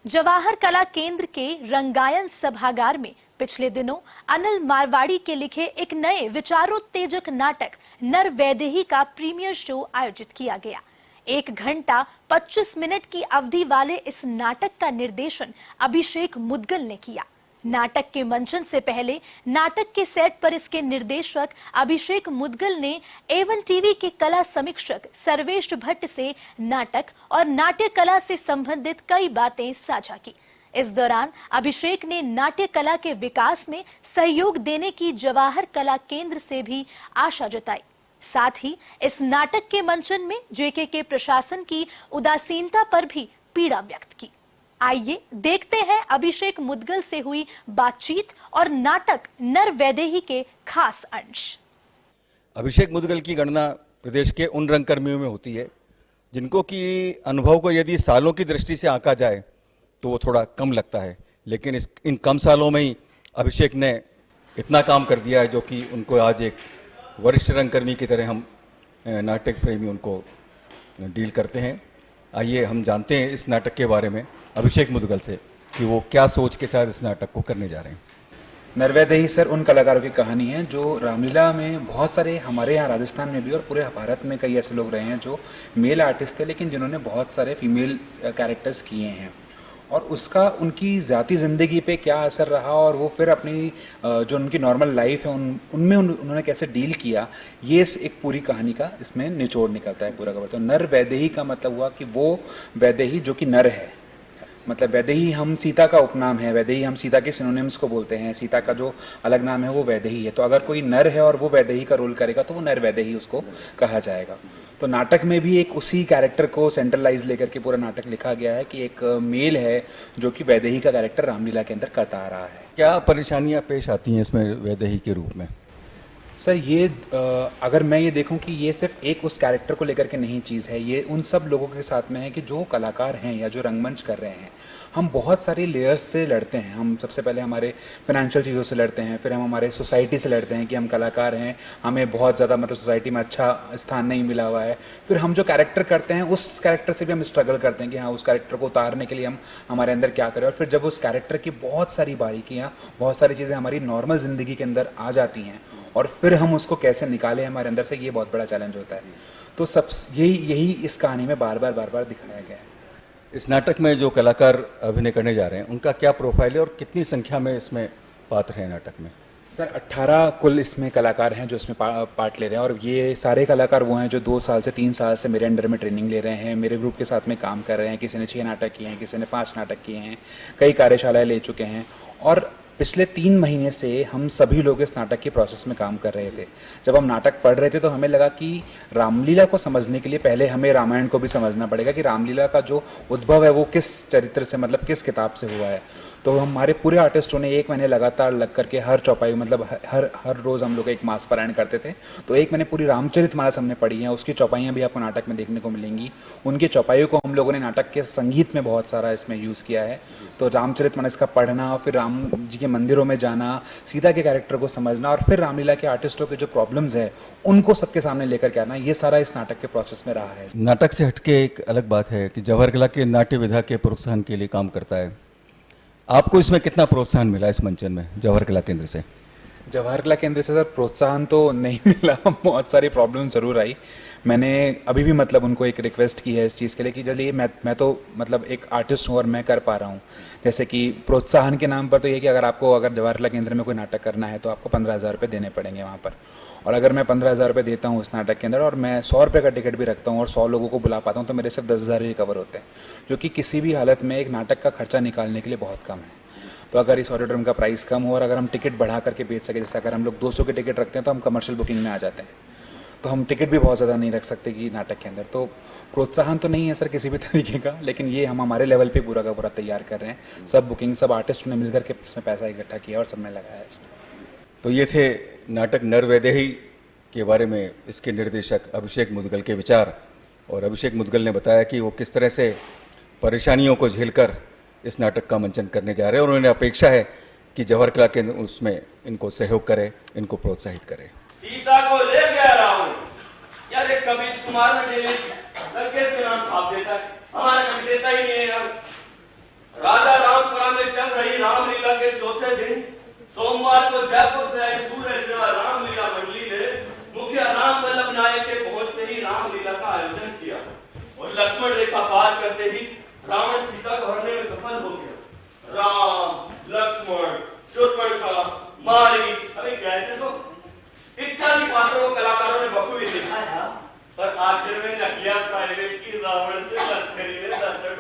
जवाहर कला केंद्र के रंगायन सभागार में पिछले दिनों अनिल मारवाड़ी के लिखे एक नए विचारोत्तेजक नाटक नर वैदेही का प्रीमियर शो आयोजित किया गया। 1 घंटा 25 मिनट की अवधि वाले इस नाटक का निर्देशन अभिषेक मुदगल ने किया। नाटक के मंचन से पहले नाटक के सेट पर इसके निर्देशक अभिषेक मुदगल ने एवन टीवी के कला समीक्षक सर्वेश भट्ट से नाटक और नाट्य कला से संबंधित कई बातें साझा की। इस दौरान अभिषेक ने नाट्य कला के विकास में सहयोग देने की जवाहर कला केंद्र से भी आशा जताई। साथ ही इस नाटक के मंचन में जेके के प्रशासन की उदासीनता पर भी पीड़ा व्यक्त की। आइए देखते हैं अभिषेक मुदगल से हुई बातचीत और नाटक नर वैदेही के खास अंश। अभिषेक मुदगल की गणना प्रदेश के उन रंगकर्मियों में होती है जिनको कि अनुभव को यदि सालों की दृष्टि से आंका जाए तो वो थोड़ा कम लगता है, लेकिन इन कम सालों में ही अभिषेक ने इतना काम कर दिया है जो कि उनको आज एक वरिष्ठ रंगकर्मी की तरह हम नाटक प्रेमी उनको डील करते हैं। आइए हम जानते हैं इस नाटक के बारे में अभिषेक मुदगल से कि वो क्या सोच के साथ इस नाटक को करने जा रहे हैं। नर वैदेही सर उन कलाकारों की कहानी है जो रामलीला में बहुत सारे, हमारे यहाँ राजस्थान में भी और पूरे भारत में कई ऐसे लोग रहे हैं जो मेल आर्टिस्ट थे लेकिन जिन्होंने बहुत सारे फीमेल कैरेक्टर्स किए हैं, और उसका उनकी ज़ाती ज़िंदगी पे क्या असर रहा और वो फिर अपनी जो उनकी नॉर्मल लाइफ है उनमें उन्होंने कैसे डील किया, ये एक पूरी कहानी का इसमें निचोड़ निकलता है पूरा का। तो नर वैदेही का मतलब हुआ कि वो वैदेही जो कि नर है, मतलब वैदेही हम सीता का उपनाम है, वैदेही हम सीता के सिनोनिम्स को बोलते हैं, सीता का जो अलग नाम है वो वैदेही है। तो अगर कोई नर है और वो वैदेही का रोल करेगा तो वो नर वैदेही उसको कहा जाएगा। तो नाटक में भी एक उसी कैरेक्टर को सेंट्रलाइज लेकर के पूरा नाटक लिखा गया है कि एक मेल है जो कि वैदेही का कैरेक्टर रामलीला के अंदर करता आ रहा है। क्या परेशानियां पेश आती हैं इसमें वैदेही के रूप में? सर ये अगर मैं ये देखूं कि ये सिर्फ एक उस कैरेक्टर को लेकर के नहीं चीज़ है, ये उन सब लोगों के साथ में है कि जो कलाकार हैं या जो रंगमंच कर रहे हैं। हम बहुत सारी लेयर्स से लड़ते हैं। हम सबसे पहले हमारे फाइनेंशियल चीज़ों से लड़ते हैं, फिर हम हमारे सोसाइटी से लड़ते हैं कि हम कलाकार हैं, हमें बहुत ज़्यादा मतलब सोसाइटी में अच्छा स्थान नहीं मिला हुआ है। फिर हम जो कैरेक्टर करते हैं उस कैरेक्टर से भी हम स्ट्रगल करते हैं कि हाँ उस कैरेक्टर को उतारने के लिए हम हमारे अंदर क्या करें। और फिर जब उस कैरेक्टर की बहुत सारी बारीकियाँ, बहुत सारी चीज़ें हमारी नॉर्मल ज़िंदगी के अंदर आ जाती हैं और फिर हम उसको कैसे निकालें हमारे अंदर से, ये बहुत बड़ा चैलेंज होता है। तो सब यही इस कहानी में बार बार दिखाया गया है। इस नाटक में जो कलाकार अभिनय करने जा रहे हैं उनका क्या प्रोफाइल है और कितनी संख्या में इसमें पात्र हैं नाटक में? सर 18 कुल इसमें कलाकार हैं जो इसमें पार्ट ले रहे हैं, और ये सारे कलाकार वो हैं जो 2 साल से 3 साल से मेरे अंडर में ट्रेनिंग ले रहे हैं, मेरे ग्रुप के साथ में काम कर रहे हैं। किसी ने 6 नाटक किए हैं, किसी ने 5 नाटक किए हैं, कई कार्यशालाएँ ले चुके हैं। और पिछले 3 महीने से हम सभी लोग इस नाटक के प्रोसेस में काम कर रहे थे। जब हम नाटक पढ़ रहे थे तो हमें लगा कि रामलीला को समझने के लिए पहले हमें रामायण को भी समझना पड़ेगा कि रामलीला का जो उद्भव है वो किस चरित्र से, मतलब किस किताब से हुआ है। तो हमारे पूरे आर्टिस्टों ने 1 महीने लगातार लग करके हर चौपाई, मतलब हर रोज़ हम लोग एक मास पारायण करते थे। तो 1 महीने पूरी रामचरितमानस हमने पढ़ी है, उसकी चौपाइयाँ भी आपको नाटक में देखने को मिलेंगी। उनकी चौपाइयों को हम लोगों ने नाटक के संगीत में बहुत सारा इसमें यूज़ किया है। तो रामचरितमानस का पढ़ना, फिर राम जी के मंदिरों में जाना, सीता के कैरेक्टर को समझना और फिर रामलीला के आर्टिस्टों के जो प्रॉब्लम्स है उनको सबके सामने लेकर के आना, ये सारा इस नाटक के प्रोसेस में रहा है। नाटक से हटके एक अलग बात है कि जवाहर कला के नाट्य विधा के प्रोत्साहन के लिए काम करता है। आपको इसमें कितना प्रोत्साहन मिला इस मंचन में जवाहर कला केंद्र से? जवाहर कला केंद्र से सर प्रोत्साहन तो नहीं मिला, बहुत सारी प्रॉब्लम ज़रूर आई। मैंने अभी भी मतलब उनको एक रिक्वेस्ट की है इस चीज़ के लिए कि चलिए मैं तो मतलब एक आर्टिस्ट हूँ और मैं कर पा रहा हूँ। जैसे कि प्रोत्साहन के नाम पर तो ये कि अगर जवाहर कला केंद्र में कोई नाटक करना है तो आपको 15,000 रुपये देने पड़ेंगे वहाँ पर। और अगर मैं 15,000 रुपये देता हूँ उस नाटक के अंदर और मैं 100 रुपये का टिकट भी रखता हूँ और 100 लोगों को बुला पाता हूँ तो मेरे सिर्फ 10,000 ही कवर होते हैं, जो कि किसी भी हालत में एक नाटक का खर्चा निकालने के लिए बहुत कम है। तो अगर इस ऑडिटोरियम का प्राइस कम हो और अगर हम टिकट बढ़ा करके बेच सके, जैसे अगर हम लोग 200 के टिकट रखते हैं तो हम कमर्शियल बुकिंग में आ जाते हैं, तो हम टिकट भी बहुत ज़्यादा नहीं रख सकते कि नाटक के अंदर। तो प्रोत्साहन तो नहीं है सर किसी भी तरीके का, लेकिन ये हम हमारे लेवल पे पूरा का पूरा तैयार कर रहे हैं। सब बुकिंग, सब आर्टिस्ट ने मिलकर के इसमें पैसा इकट्ठा किया और सबने लगाया इसमें। तो ये थे नाटक नर वैदेही के बारे में इसके निर्देशक अभिषेक मुदगल के विचार। और अभिषेक मुदगल ने बताया कि वो किस तरह से परेशानियों को झेलकर इस नाटक का मंचन करने जा रहे हैं और उन्हें अपेक्षा है कि जवाहर कला केंद्र उसमें इनको सहयोग करे, इनको प्रोत्साहित करे। सीता को ले गया रावण, यार एक कबीर कुमार में डेली लड़के के नाम छाप देता है, हमारा कभी देता ही नहीं है यार। राजा रामपुरा में चल रही रामलीला के चौथे दिन सोमवार को जयपुर से आई सूर्य सेवा रामलीला मंडली ने मुखिया राम वल्लभ नायक के पहुंचते ही रामलीला का आयोजन किया और लक्ष्मण रेखा पार करते ही रावण सीता को हरने में सफल हो गया। राम लक्ष्मण शूर्पणखा मारी अरे कहते तो इत्यादि पात्रों को कलाकारों ने बखूबी दिखाया पर आखिर में नकिया प्राइवेट की रावण से लश्करी ने दर्शन